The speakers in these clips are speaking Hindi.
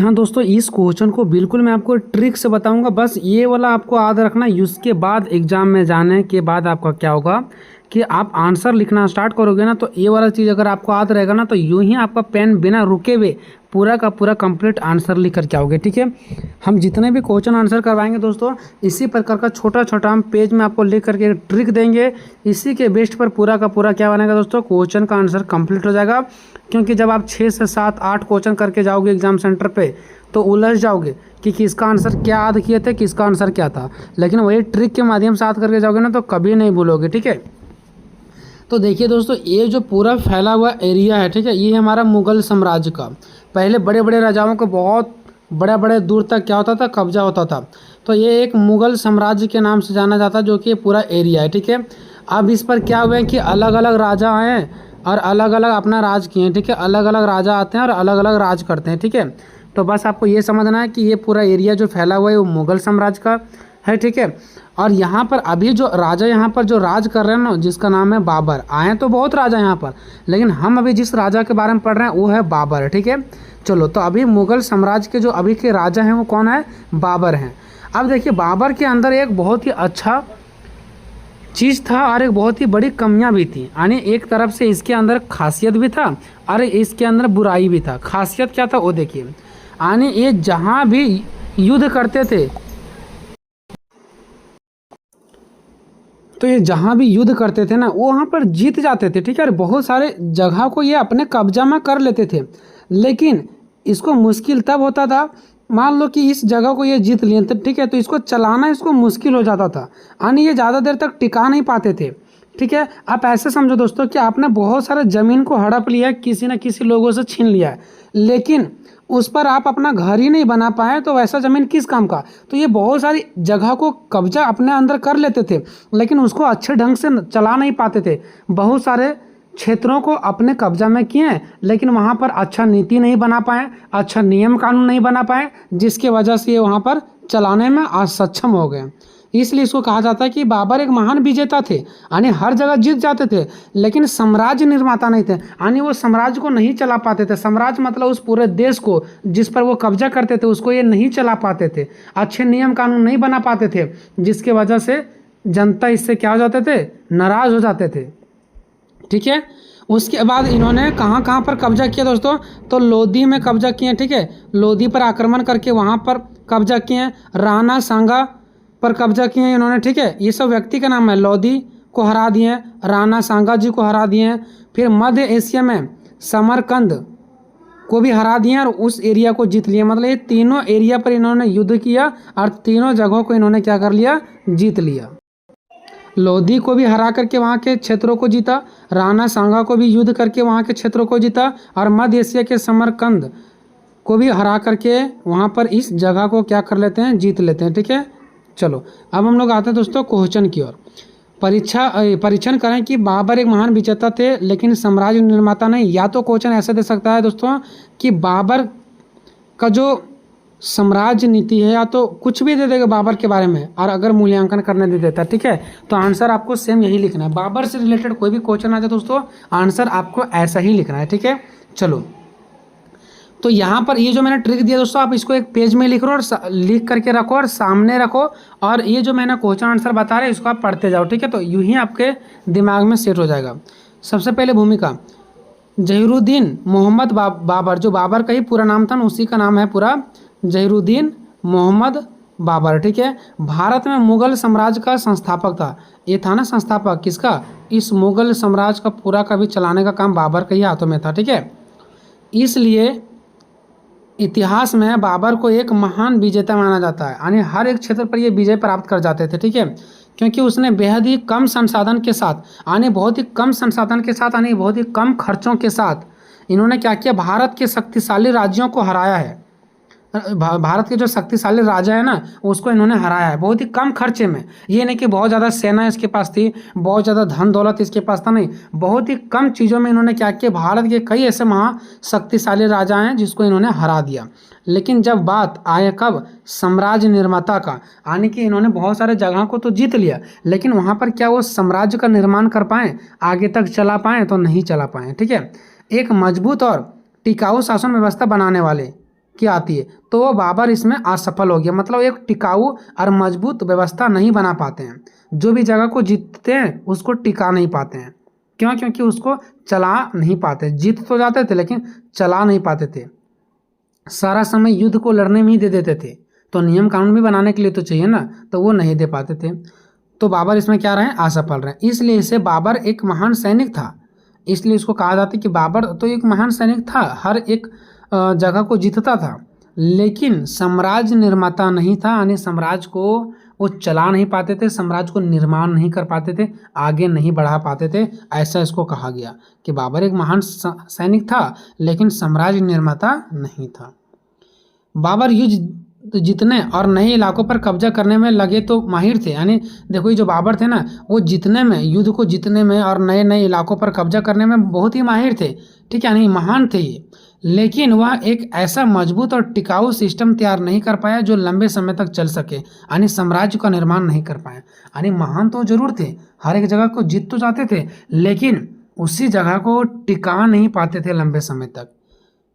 जी हाँ दोस्तों, इस क्वेश्चन को बिल्कुल मैं आपको ट्रिक से बताऊंगा। बस ये वाला आपको याद रखना। उसके बाद एग्जाम में जाने के बाद आपका क्या होगा कि आप आंसर लिखना स्टार्ट करोगे ना, तो ये वाला चीज़ अगर आपको याद रहेगा ना, तो यूं ही आपका पेन बिना रुके हुए पूरा का पूरा कंप्लीट आंसर लिख करके आओगे। ठीक है, हम जितने भी क्वेश्चन आंसर करवाएंगे दोस्तों, इसी प्रकार का छोटा छोटा हम पेज में आपको लिख करके ट्रिक देंगे। इसी के बेस्ट पर पूरा का पूरा क्या बनेगा दोस्तों, क्वेश्चन का आंसर कंप्लीट हो जाएगा। क्योंकि जब आप 6 से 7 8 क्वेश्चन करके जाओगे एग्जाम सेंटर पे, तो उलझ जाओगे कि किसका आंसर क्या याद किए थे, किसका आंसर क्या था। लेकिन वही ट्रिक के माध्यम से याद करके जाओगे ना, तो कभी नहीं भूलोगे। ठीक है, तो देखिए दोस्तों, ये जो पूरा फैला हुआ एरिया है, ठीक है, ये हमारा मुगल साम्राज्य का। पहले बड़े बड़े राजाओं को बहुत बड़े बड़े दूर तक क्या होता था, कब्जा होता था। तो ये एक मुगल साम्राज्य के नाम से जाना जाता है, जो कि पूरा एरिया है। ठीक है, अब इस पर क्या हुआ है कि अलग अलग राजा आए और अलग अलग अपना राज किए हैं। ठीक है, अलग अलग राजा आते हैं और अलग अलग राज करते हैं। ठीक है, तो बस आपको ये समझना है कि ये पूरा एरिया जो फैला हुआ है वो मुगल साम्राज्य का है। ठीक है, और यहाँ पर अभी जो राजा यहाँ पर जो राज कर रहे हैं ना, जिसका नाम है बाबर। आए तो बहुत राजा यहाँ पर, लेकिन हम अभी जिस राजा के बारे में पढ़ रहे हैं वो है बाबर। ठीक है, चलो, तो अभी मुगल साम्राज्य के जो अभी के राजा हैं वो कौन है, बाबर हैं। अब देखिए, बाबर के अंदर एक बहुत ही अच्छा चीज़ था और एक बहुत ही बड़ी कमियां भी थी। यानी एक तरफ से इसके अंदर खासियत भी था और इसके अंदर बुराई भी था। खासियत क्या था वो देखिए, यानी ये जहाँ भी युद्ध करते थे, तो ये जहाँ भी युद्ध करते थे ना, वो वहाँ पर जीत जाते थे। ठीक है, और बहुत सारे जगह को ये अपने कब्जा में कर लेते थे। लेकिन इसको मुश्किल तब होता था, मान लो कि इस जगह को ये जीत लिए थे, ठीक है, तो इसको चलाना इसको मुश्किल हो जाता था। यानी ये ज़्यादा देर तक टिका नहीं पाते थे। ठीक है, आप ऐसे समझो दोस्तों कि आपने बहुत सारे ज़मीन को हड़प लिया है, किसी न किसी लोगों से छीन लिया है, लेकिन उस पर आप अपना घर ही नहीं बना पाए, तो वैसा ज़मीन किस काम का। तो ये बहुत सारी जगह को कब्जा अपने अंदर कर लेते थे, लेकिन उसको अच्छे ढंग से चला नहीं पाते थे। बहुत सारे क्षेत्रों को अपने कब्जा में किए, लेकिन वहाँ पर अच्छा नीति नहीं बना पाए, अच्छा नियम कानून नहीं बना पाए, जिसके वजह से ये वहाँ पर चलाने में असक्षम हो गए। इसलिए इसको कहा जाता है कि बाबर एक महान विजेता थे। यानी हर जगह जीत जाते थे, लेकिन साम्राज्य निर्माता नहीं थे। यानी वो साम्राज्य को नहीं चला पाते थे। साम्राज्य मतलब उस पूरे देश को जिस पर वो कब्जा करते थे, उसको ये नहीं चला पाते थे। अच्छे नियम कानून नहीं बना पाते थे, जिसके वजह से जनता इससे क्या हो जाते थे, नाराज हो जाते थे। ठीक है, उसके बाद इन्होंने कहाँ कहाँ पर कब्जा किया दोस्तों, तो लोधी में कब्जा किए। ठीक है, लोधी पर आक्रमण करके वहाँ पर कब्जा किए। राणा सांगा पर कब्जा किए इन्होंने। ठीक है, ये सब व्यक्ति का नाम है। लोधी को हरा दिए, राणा सांगा जी को हरा दिए। फिर मध्य एशिया में समरकंद को भी हरा दिए और उस एरिया को जीत लिया। मतलब ये तीनों एरिया पर इन्होंने युद्ध किया और तीनों जगहों को इन्होंने क्या कर लिया, जीत लिया। लोधी को भी हरा करके वहाँ के क्षेत्रों को जीता, राणा सांगा को भी युद्ध करके वहाँ के क्षेत्रों को जीता, और मध्य एशिया के समरकंद को भी हरा करके वहाँ पर इस जगह को क्या कर लेते हैं, जीत लेते हैं। ठीक है, चलो अब हम लोग आते हैं दोस्तों क्वेश्चन की ओर। परीक्षण करें कि बाबर एक महान विजेता थे लेकिन साम्राज्य निर्माता नहीं। या तो क्वेश्चन ऐसे दे सकता है दोस्तों कि बाबर का जो साम्राज्य नीति है, या तो कुछ भी दे देगा बाबर के बारे में, और अगर मूल्यांकन करने दे देता है। ठीक है, तो आंसर आपको सेम यही लिखना है। बाबर से रिलेटेड कोई भी क्वेश्चन आ जाए दोस्तों, आंसर आपको ऐसा ही लिखना है। ठीक है, चलो, तो यहाँ पर ये जो मैंने ट्रिक दिया दोस्तों, आप इसको एक पेज में लिख लो और लिख करके रखो और सामने रखो, और ये जो मैंने क्वेश्चन आंसर बता रहे इसको आप पढ़ते जाओ। ठीक है, तो यूं ही आपके दिमाग में सेट हो जाएगा। सबसे पहले भूमिका, जहीरुद्दीन मोहम्मद बाबर, जो बाबर का ही पूरा नाम था, उसी का नाम है पूरा जहीरुद्दीन मोहम्मद बाबर। ठीक है, भारत में मुगल साम्राज्य का संस्थापक था। ये था ना संस्थापक, किसका, इस मुगल साम्राज्य का पूरा का भी चलाने का काम बाबर के ही हाथों में था। ठीक है, इसलिए इतिहास में बाबर को एक महान विजेता माना जाता है। यानी हर एक क्षेत्र पर ये विजय प्राप्त कर जाते थे। ठीक है, क्योंकि उसने बेहद ही कम संसाधन के साथ, यानी बहुत ही कम संसाधन के साथ, यानी बहुत ही कम खर्चों के साथ इन्होंने क्या किया, भारत के शक्तिशाली राज्यों को हराया है। भारत के जो शक्तिशाली राजा है ना, उसको इन्होंने हराया है बहुत ही कम खर्चे में। ये नहीं कि बहुत ज़्यादा सेना इसके पास थी, बहुत ज़्यादा धन दौलत इसके पास था, नहीं, बहुत ही कम चीज़ों में इन्होंने क्या किया, भारत के कई ऐसे महाशक्तिशाली राजा हैं जिसको इन्होंने हरा दिया। लेकिन जब बात आए कब, साम्राज्य निर्माता का, यानी कि इन्होंने बहुत सारे जगहों को तो जीत लिया, लेकिन वहाँ पर क्या वो साम्राज्य का निर्माण कर पाएँ, आगे तक चला पाएँ, तो नहीं चला पाएँ। ठीक है, एक मजबूत और टिकाऊ शासन व्यवस्था बनाने वाले की आती है तो वो बाबर इसमें असफल हो गया। मतलब एक टिकाऊ और मजबूत व्यवस्था नहीं बना पाते हैं। जो भी जगह को जीतते हैं उसको टिका नहीं पाते हैं। क्यों? क्योंकि उसको चला नहीं पाते। जीत तो जाते थे लेकिन चला नहीं पाते थे। सारा समय युद्ध को लड़ने में ही दे देते थे। तो नियम कानून भी बनाने के लिए तो चाहिए ना, तो वो नहीं दे पाते थे। तो बाबर इसमें क्या रहे? असफल रहे। इसलिए इसे बाबर एक महान सैनिक था। इसलिए इसको कहा जाता है कि बाबर तो एक महान सैनिक था, हर एक जगह को जीतता था, लेकिन साम्राज्य निर्माता नहीं था। यानी साम्राज्य को वो चला नहीं पाते थे, साम्राज्य को निर्माण नहीं कर पाते थे, आगे नहीं बढ़ा पाते थे। ऐसा इसको कहा गया कि बाबर एक महान सैनिक था लेकिन साम्राज्य निर्माता नहीं था। बाबर युद्ध जीतने और नए इलाकों पर कब्जा करने में लगे तो माहिर थे। यानी देखो ये जो बाबर थे ना, वो जीतने में, युद्ध को जीतने में और नए नए इलाकों पर कब्जा करने में बहुत ही माहिर थे। ठीक है, यानी महान थे ये। लेकिन वह एक ऐसा मजबूत और टिकाऊ सिस्टम तैयार नहीं कर पाया जो लंबे समय तक चल सके, यानी साम्राज्य का निर्माण नहीं कर पाया। यानी महान तो जरूर थे, हर एक जगह को जीत तो जाते थे, लेकिन उसी जगह को टिका नहीं पाते थे लंबे समय तक।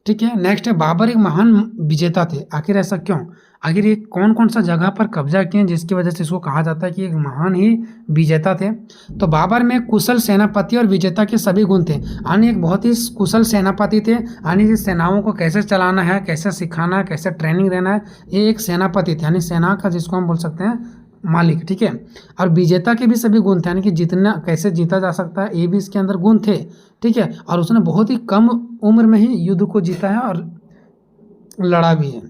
ठीक है, नेक्स्ट है बाबर एक महान विजेता थे। आखिर ऐसा क्यों? आखिर ये कौन कौन सा जगह पर कब्जा किए जिसकी वजह से इसको कहा जाता है कि एक महान ही विजेता थे? तो बाबर में कुशल सेनापति और विजेता के सभी गुण थे। यानी एक बहुत ही कुशल सेनापति थे। यानी सेनाओं को कैसे चलाना है, कैसे सिखाना है, कैसे ट्रेनिंग देना है, ये एक सेनापति थे। यानी सेना का जिसको हम बोल सकते हैं मालिक। ठीक है, और विजेता के भी सभी गुण थे, यानी कि जीतना कैसे जीता जा सकता है ये भी इसके अंदर गुण थे। ठीक है, और उसने बहुत ही कम उम्र में ही युद्ध को जीता है और लड़ा भी है।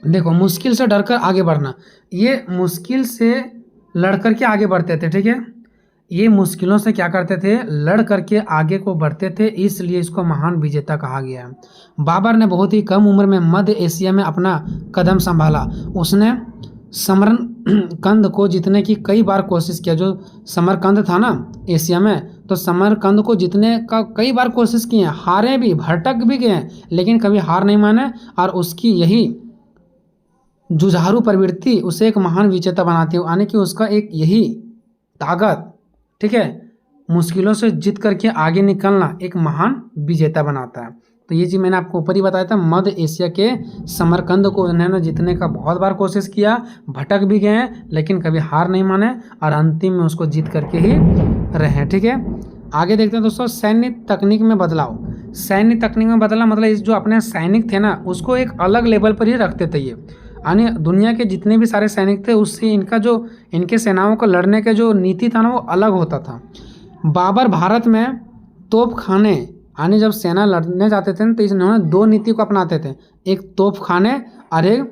देखो, मुश्किल से डरकर आगे बढ़ना, ये मुश्किल से लड़ करके आगे बढ़ते थे। ठीक है, ये मुश्किलों से क्या करते थे? लड़ करके आगे को बढ़ते थे, इसलिए इसको महान विजेता कहा गया है। बाबर ने बहुत ही कम उम्र में मध्य एशिया में अपना कदम संभाला। उसने समरकंद को जीतने की कई बार कोशिश किया। जो समरकंद था ना एशिया में, तो समरकंद को जीतने का कई बार कोशिश की है, हारे भी, भटक भी गए, लेकिन कभी हार नहीं माने। और उसकी यही जुझारू प्रवृत्ति उसे एक महान विजेता बनाती है। यानी कि उसका एक यही ताकत, ठीक है, मुश्किलों से जीत करके आगे निकलना एक महान विजेता बनाता है। तो ये चीज़ मैंने आपको ऊपर ही बताया था। मध्य एशिया के समरकंद को उन्होंने जीतने का बहुत बार कोशिश किया, भटक भी गए, लेकिन कभी हार नहीं माने और अंतिम में उसको जीत करके ही रहे। ठीक है, आगे देखते हैं दोस्तों, सैन्य तकनीक में बदलाव। सैन्य तकनीक में बदलाव मतलब इस जो अपने सैनिक थे ना, उसको एक अलग लेवल पर ही रखते थे ये। यानी दुनिया के जितने भी सारे सैनिक थे उससे इनका जो इनके सेनाओं को लड़ने का जो नीति था ना वो अलग होता था। बाबर भारत में तोप खाने, यानी जब सेना लड़ने जाते थे तो इन्होंने दो नीति को अपनाते थे, एक तोप खाने और एक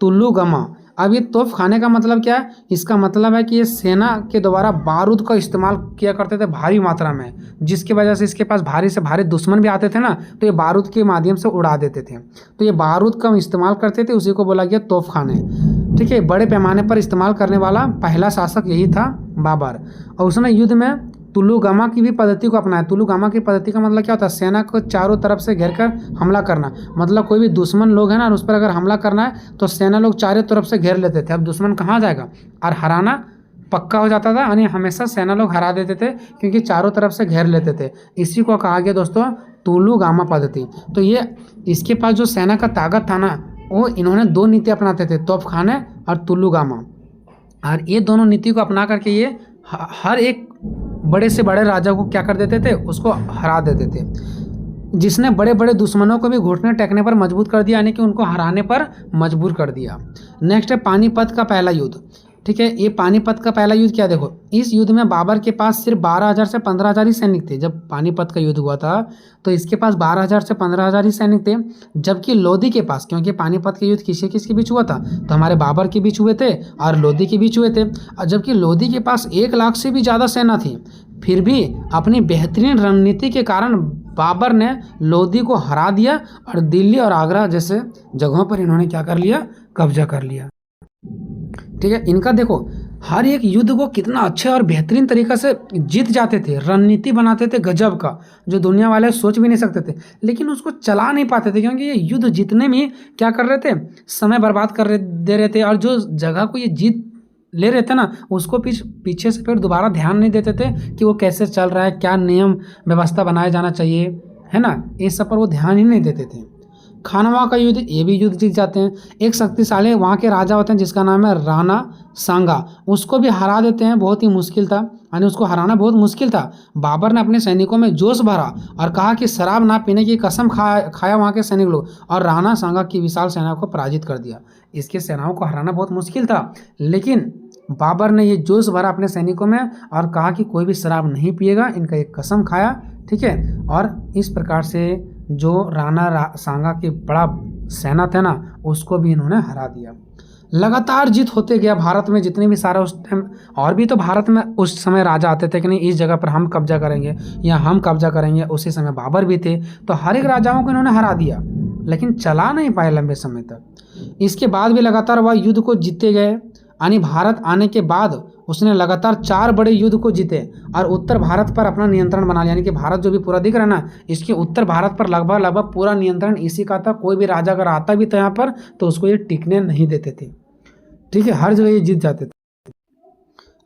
तुल्लू गमा। अब ये तोप खाने का मतलब क्या है? इसका मतलब है कि ये सेना के द्वारा बारूद का इस्तेमाल किया करते थे भारी मात्रा में, जिसकी वजह से इसके पास भारी से भारी दुश्मन भी आते थे ना, तो ये बारूद के माध्यम से उड़ा देते थे। तो ये बारूद का इस्तेमाल करते थे, उसी को बोला गया तोप खाने। ठीक है, बड़े पैमाने पर इस्तेमाल करने वाला पहला शासक यही था बाबर। और उसने युद्ध में तुल्लू गामा की भी पद्धति को अपनाया। तुल्लू गामा की पद्धति का मतलब क्या होता है? सेना को चारों तरफ से घेर कर हमला करना। मतलब कोई भी दुश्मन लोग है ना, उस पर अगर हमला करना है तो सेना लोग चारों तरफ से घेर लेते थे। अब दुश्मन कहाँ जाएगा, और हराना पक्का हो जाता था। यानी हमेशा सेना लोग हरा देते थे क्योंकि चारों तरफ से घेर लेते थे। इसी को कहा गया दोस्तों तुल्लू गामा पद्धति। तो ये इसके पास जो सेना का ताकत था ना, वो इन्होंने दो नीति अपनाते थे, तोप खाने और तुल्लू गामा। और ये दोनों नीति को अपना करके ये हर एक बड़े से बड़े राजा को क्या कर देते थे? उसको हरा देते थे, जिसने बड़े बड़े दुश्मनों को भी घुटने टेकने पर मजबूर कर दिया, यानी कि उनको हराने पर मजबूर कर दिया। नेक्स्ट है पानीपत का पहला युद्ध। ठीक है, ये पानीपत का पहला युद्ध क्या, देखो इस युद्ध में बाबर के पास सिर्फ 12,000 से 15,000 ही सैनिक थे। जब पानीपत का युद्ध हुआ था तो इसके पास 12,000 से 15,000 ही सैनिक थे, जबकि लोधी के पास, क्योंकि पानीपत के युद्ध किसके बीच हुआ था, तो हमारे बाबर के बीच हुए थे और लोधी के बीच हुए थे। और जबकि लोधी के पास 1 लाख से भी ज़्यादा सेना थी, फिर भी अपनी बेहतरीन रणनीति के कारण बाबर ने लोधी को हरा दिया और दिल्ली और आगरा जैसे जगहों पर इन्होंने क्या कर लिया? कब्जा कर लिया। ठीक है, इनका देखो हर एक युद्ध को कितना अच्छे और बेहतरीन तरीक़ा से जीत जाते थे, रणनीति बनाते थे गजब का, जो दुनिया वाले सोच भी नहीं सकते थे, लेकिन उसको चला नहीं पाते थे क्योंकि ये युद्ध जीतने में क्या कर रहे थे? समय बर्बाद दे रहे थे। और जो जगह को ये जीत ले रहे थे ना, उसको पीछे से फिर दोबारा ध्यान नहीं देते थे कि वो कैसे चल रहा है, क्या नियम व्यवस्था बनाया जाना चाहिए, है ना, इस सब पर वो ध्यान ही नहीं देते थे। खानवा का युद्ध, ये भी युद्ध जीत जाते हैं। एक शक्तिशाली वहाँ के राजा होते हैं जिसका नाम है राणा सांगा, उसको भी हरा देते हैं। बहुत ही मुश्किल था, यानी उसको हराना बहुत मुश्किल था। बाबर ने अपने सैनिकों में जोश भरा और कहा कि शराब ना पीने की कसम खाया वहाँ के सैनिक लोग, और राणा सांगा की विशाल सेना को पराजित कर दिया। इसके सेनाओं को हराना बहुत मुश्किल था, लेकिन बाबर ने ये जोश भरा अपने सैनिकों में और कहा कि कोई भी शराब नहीं पिएगा, इनका एक कसम खाया, ठीक है। और इस प्रकार से जो राणा सांगा की बड़ा सेना था ना, उसको भी इन्होंने हरा दिया। लगातार जीत होते गया भारत में, जितने भी सारा उस टाइम और भी तो भारत में उस समय राजा आते थे कि नहीं इस जगह पर हम कब्जा करेंगे या हम कब्जा करेंगे। उसी समय बाबर भी थे, तो हर एक राजाओं को इन्होंने हरा दिया, लेकिन चला नहीं पाए लंबे समय तक। इसके बाद भी लगातार वह युद्ध को जीते गए, यानी भारत आने के बाद उसने लगातार 4 बड़े युद्ध को जीते और उत्तर भारत पर अपना नियंत्रण बना लिया। यानी कि भारत जो भी पूरा दिख रहा है ना, इसके उत्तर भारत पर लगभग पूरा नियंत्रण इसी का था। कोई भी राजा अगर आता भी था यहाँ पर तो उसको ये टिकने नहीं देते थे, ठीक है। हर जगह ये जीत जाते थे।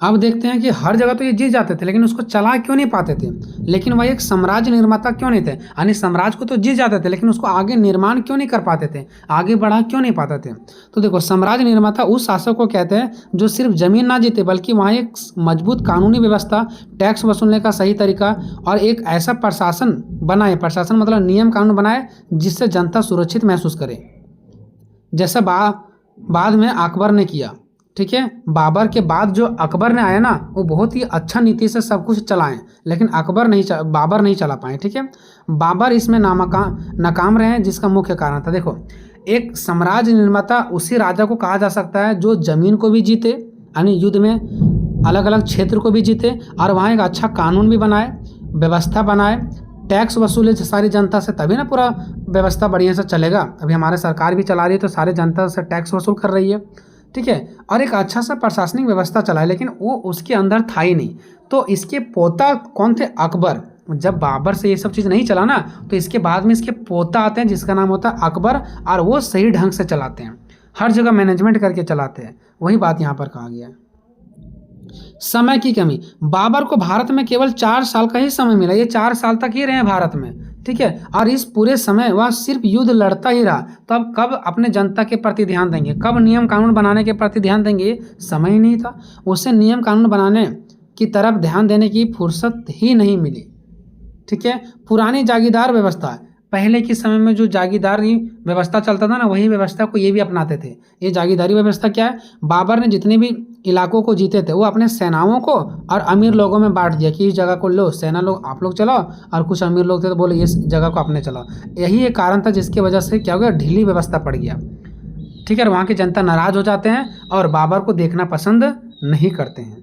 अब देखते हैं कि हर जगह तो ये जीत जाते थे, लेकिन उसको चला क्यों नहीं पाते थे, लेकिन वह एक साम्राज्य निर्माता क्यों नहीं थे। यानी साम्राज्य को तो जीत जाते थे, लेकिन उसको आगे निर्माण क्यों नहीं कर पाते थे, आगे बढ़ा क्यों नहीं पाते थे। तो देखो, साम्राज्य निर्माता उस शासक को कहते हैं जो सिर्फ जमीन ना जीते, बल्कि वहाँ एक मजबूत कानूनी व्यवस्था, टैक्स वसूलने का सही तरीका और एक ऐसा प्रशासन बनाए, प्रशासन मतलब नियम कानून बनाए जिससे जनता सुरक्षित महसूस करे, जैसा बाद में अकबर ने किया, ठीक है। बाबर के बाद जो अकबर ने आया ना, वो बहुत ही अच्छा नीति से सब कुछ चलाएं, लेकिन बाबर नहीं चला पाए, ठीक है। बाबर इसमें नाकाम रहे हैं, जिसका मुख्य कारण था, देखो, एक साम्राज्य निर्माता उसी राजा को कहा जा सकता है जो जमीन को भी जीते, यानी युद्ध में अलग अलग क्षेत्र को भी जीते और वहाँ एक अच्छा कानून भी बनाए, व्यवस्था बनाए, टैक्स वसूले सारी जनता से, तभी ना पूरा व्यवस्था बढ़िया से चलेगा। अभी हमारे सरकार भी चला रही है तो सारे जनता से टैक्स वसूल कर रही है, ठीक है। और एक अच्छा सा प्रशासनिक व्यवस्था चलाए, लेकिन वो उसके अंदर था ही नहीं। तो इसके पोता कौन थे? अकबर। जब बाबर से ये सब चीज़ नहीं चला ना, तो इसके बाद में इसके पोता आते हैं जिसका नाम होता है अकबर, और वो सही ढंग से चलाते हैं, हर जगह मैनेजमेंट करके चलाते हैं। वही बात यहाँ पर कहा गया है। समय की कमी, बाबर को भारत में केवल 4 साल का ही समय मिला, ये 4 साल तक ही रहे भारत में, ठीक है। और इस पूरे समय वह सिर्फ युद्ध लड़ता ही रहा। तो अब कब अपने जनता के प्रति ध्यान देंगे, कब नियम कानून बनाने के प्रति ध्यान देंगे, समय ही नहीं था। उसे नियम कानून बनाने की तरफ ध्यान देने की फुर्सत ही नहीं मिली, ठीक है। पुरानी जागीरदार व्यवस्था, पहले के समय में जो जागीरदारी व्यवस्था चलता था ना, वही व्यवस्था को ये भी अपनाते थे। ये जागीरदारी व्यवस्था क्या है? बाबर ने जितने भी इलाकों को जीते थे वो अपने सेनाओं को और अमीर लोगों में बांट दिया कि इस जगह को लो, सेना लोग आप लोग चलाओ, और कुछ अमीर लोग थे तो बोले इस जगह को अपने चलाओ। यही एक कारण था जिसकी वजह से क्या हो गया, ढीली व्यवस्था पड़ गया, ठीक है। वहाँ की जनता नाराज हो जाते हैं और बाबर को देखना पसंद नहीं करते हैं।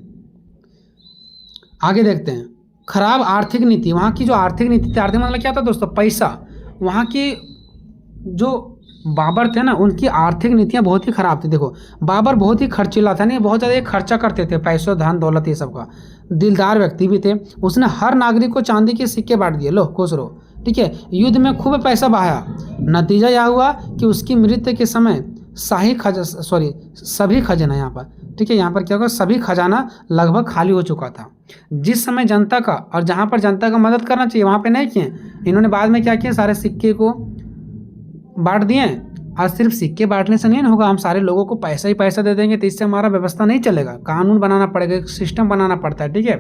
आगे देखते हैं, खराब आर्थिक नीति। वहाँ की जो आर्थिक नीति थी, आर्थिक मतलब क्या था दोस्तों, पैसा। वहाँ की जो बाबर थे ना, उनकी आर्थिक नीतियाँ बहुत ही ख़राब थी। देखो, बाबर बहुत ही खर्चीला था, नहीं बहुत ज़्यादा खर्चा करते थे, पैसों धन दौलत ये सब का। दिलदार व्यक्ति भी थे। उसने हर नागरिक को चांदी के सिक्के बांट दिए, लो खुश रहो, ठीक है। युद्ध में खूब पैसा बहाया। नतीजा यह हुआ कि उसकी मृत्यु के समय सभी खजाना यहाँ पर, ठीक है, यहाँ पर क्या होगा, सभी खजाना लगभग खाली हो चुका था। जिस समय जनता का और जहाँ पर जनता का मदद करना चाहिए वहाँ पे नहीं किए। इन्होंने बाद में क्या किया, सारे सिक्के को बांट दिए। और सिर्फ सिक्के बांटने से नहीं होगा, हम सारे लोगों को पैसा ही पैसा दे देंगे तो इससे हमारा व्यवस्था नहीं चलेगा, कानून बनाना पड़ेगा, एक सिस्टम बनाना पड़ता है, ठीक है।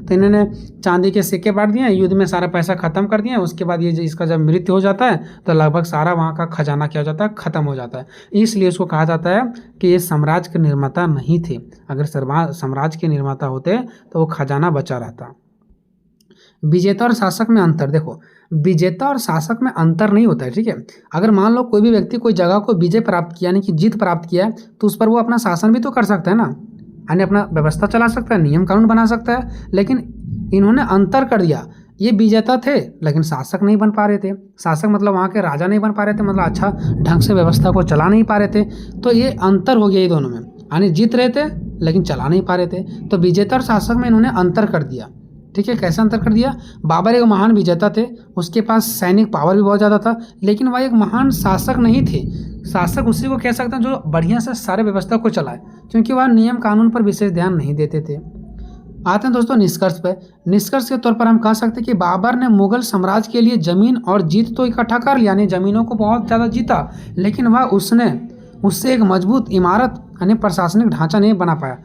तो इन्होंने चांदी के सिक्के बांट दिए, युद्ध में सारा पैसा खत्म कर दिया। उसके बाद ये इसका जब मृत्यु हो जाता है तो लगभग सारा वहाँ का खजाना क्या हो जाता है, खत्म हो जाता है। इसलिए उसको कहा जाता है कि ये साम्राज्य के निर्माता नहीं थे। अगर साम्राज्य के निर्माता होते तो वो खजाना बचा रहता। विजेता और शासक में अंतर, देखो, विजेता और शासक में अंतर नहीं होता है, ठीक है। अगर मान लो कोई भी व्यक्ति कोई जगह को विजय प्राप्त किया, यानी कि जीत प्राप्त किया है, तो उस पर वो अपना शासन भी तो कर सकता है ना, यानी अपना व्यवस्था चला सकता है, नियम कानून बना सकता है। लेकिन इन्होंने अंतर कर दिया, ये विजेता थे लेकिन शासक नहीं बन पा रहे थे। शासक मतलब वहाँ के राजा नहीं बन पा रहे थे, मतलब अच्छा ढंग से व्यवस्था को चला नहीं पा रहे थे। तो ये अंतर हो गया ये दोनों में, यानी जीत रहे थे लेकिन चला नहीं पा रहे थे। तो विजेता और शासक में इन्होंने अंतर कर दिया, ठीक है। कैसे अंतर कर दिया? बाबर एक महान विजेता थे, उसके पास सैनिक पावर भी बहुत ज़्यादा था, लेकिन वह एक महान शासक नहीं थे। शासक उसी को कह सकते हैं जो बढ़िया से सारे व्यवस्था को चलाए, क्योंकि वह नियम कानून पर विशेष ध्यान नहीं देते थे। आते हैं दोस्तों निष्कर्ष पे। निष्कर्ष के तौर पर हम कह सकते हैं कि बाबर ने मुगल साम्राज्य के लिए जमीन और जीत तो इकट्ठा कर लिया, यानी जमीनों को बहुत ज़्यादा जीता, लेकिन वह उससे एक मजबूत इमारत यानी प्रशासनिक ढांचा नहीं बना पाया।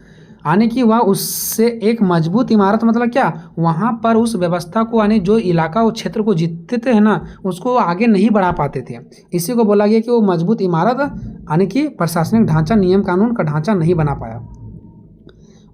यानी कि वह उससे एक मजबूत इमारत मतलब क्या, वहाँ पर उस व्यवस्था को यानी जो इलाका वो क्षेत्र को जीतते थे ना, उसको आगे नहीं बढ़ा पाते थे। इसी को बोला गया कि वो मजबूत इमारत यानी कि प्रशासनिक ढांचा, नियम कानून का ढांचा नहीं बना पाया।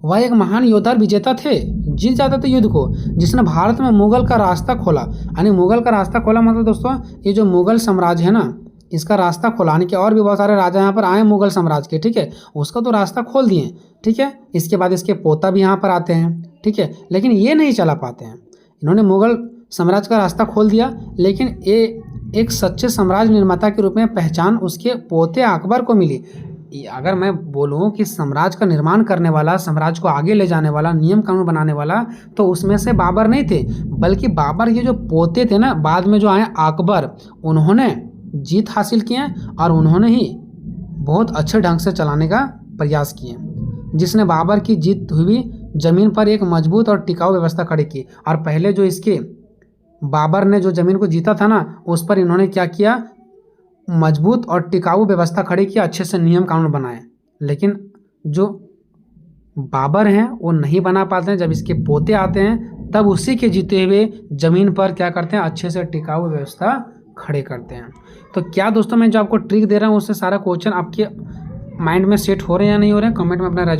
वह एक महान योद्धा विजेता थे, जीत जाते थे युद्ध को, जिसने भारत में मुगल का रास्ता खोला। यानी मुगल का रास्ता खोला मतलब दोस्तों ये जो मुगल साम्राज्य है ना, इसका रास्ता खोला, यानी कि और भी बहुत सारे राजा यहाँ पर आए मुगल साम्राज्य के, ठीक है, उसका तो रास्ता खोल दिए, ठीक है। इसके बाद इसके पोता भी यहाँ पर आते हैं, ठीक है, लेकिन ये नहीं चला पाते हैं। इन्होंने मुगल साम्राज्य का रास्ता खोल दिया, लेकिन ये एक सच्चे साम्राज्य निर्माता के रूप में पहचान उसके पोते अकबर को मिली। अगर मैं बोलूँ कि साम्राज्य का निर्माण करने वाला, साम्राज्य को आगे ले जाने वाला, नियम कानून बनाने वाला, तो उसमें से बाबर नहीं थे, बल्कि बाबर के जो पोते थे ना, बाद में जो आए अकबर, उन्होंने जीत हासिल किए और उन्होंने ही बहुत अच्छे ढंग से चलाने का प्रयास किए, जिसने बाबर की जीत हुई ज़मीन पर एक मजबूत और टिकाऊ व्यवस्था खड़ी की। और पहले जो इसके बाबर ने जो ज़मीन को जीता था ना, उस पर इन्होंने क्या किया, मजबूत और टिकाऊ व्यवस्था खड़ी की, अच्छे से नियम कानून बनाए। लेकिन जो बाबर हैं वो नहीं बना पाते हैं, जब इसके पोते आते हैं तब उसी के जीते हुए ज़मीन पर क्या करते हैं, अच्छे से टिकाऊ व्यवस्था खड़े करते हैं। तो क्या दोस्तों मैं जो आपको ट्रिक दे रहा हूँ उससे सारा क्वेश्चन आपके माइंड में सेट हो रहे हैं या नहीं हो रहे हैं, कमेंट में अपना